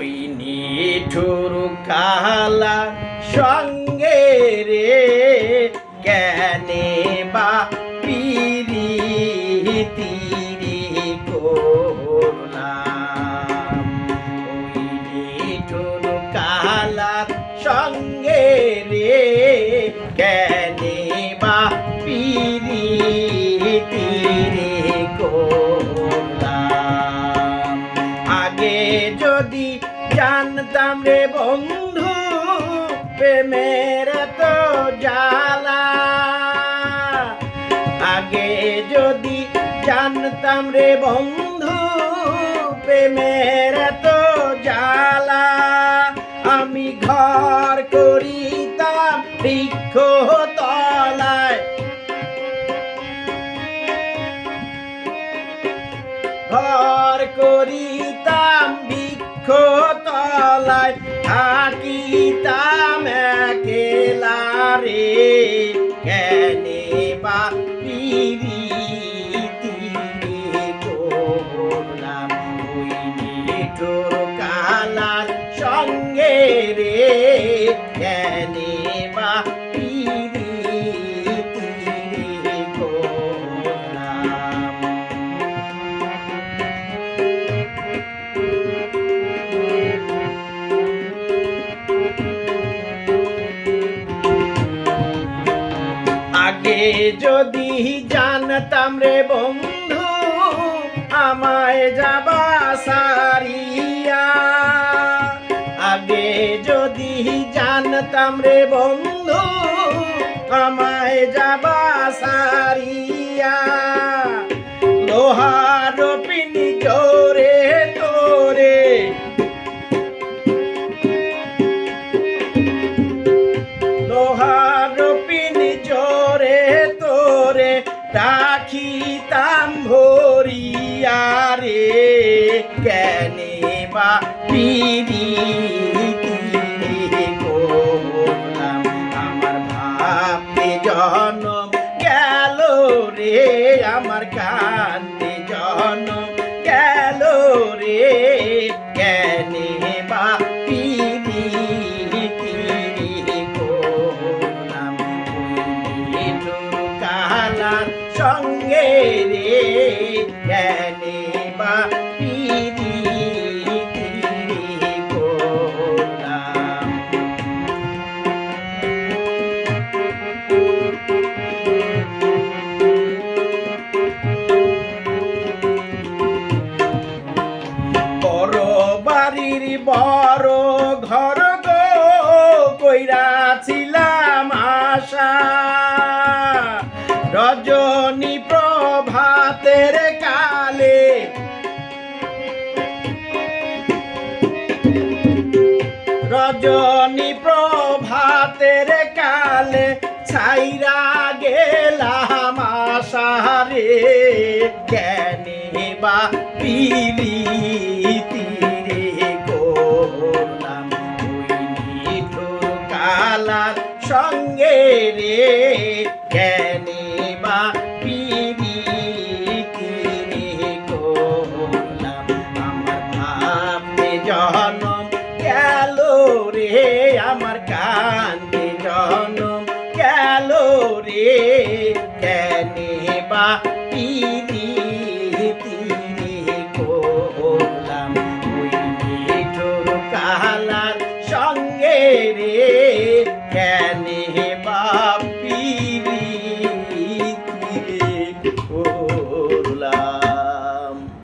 ওই নিঠুর কালা সঙ্গে রে কেনে বা পিরিতি করলাম। ওই নিঠুর কালা সঙ্গে রে কেনে বা পিরিতি করলাম। আগে যদি জানতাম রে বন্ধু প্রেমের তো জ্বালা, আগে যদি জানতাম রে বন্ধু প্রেমের তো জ্বালা, আমি ঘর করিতাম বৃক্ষ তলায়, ঘর করিতাম বৃক্ষ তলায়, থাকিতাম একলা রে কেনে বা পিরিতি করলাম। ওই নিঠুর কালার সঙ্গে রে কেনে বা পিরিতি করলাম। আগে যদি জানতাম রে বন্ধু আমায় যাবা সারিয়া, আগে যদি জানতাম রে বন্ধু আমায় যাবা সারিয়া, লোহার পিনি জোরে তোরে, লোহার পিনি জোরে তোরে রাখিতাম ভরিয়া রে কেনে বা পিরিতি করলাম। আমার ভাবতে জনম গেল রে, আমার কান্দে জনম গেল রে কেনে বা পিরিতি করলাম। নিঠুর কালার সঙ্গে রে কেনে বা পিরিতি করলাম। বড় বাড়ির বড় ঘর গো কইরাছিলাম আশা, রজনী প্রভাতের কালে, রজনী প্রভাতের কালে ছাইরা গেলাম আশা রে কেনে বা পিরিতি করলাম। ওই নিঠুর কালার সঙ্গে রে কেনে বা পিরিতি করলাম। আমার ভাবতে জনম গেল রে, আমার কান্দে জনম গেল রে কেনে বা পিরিতি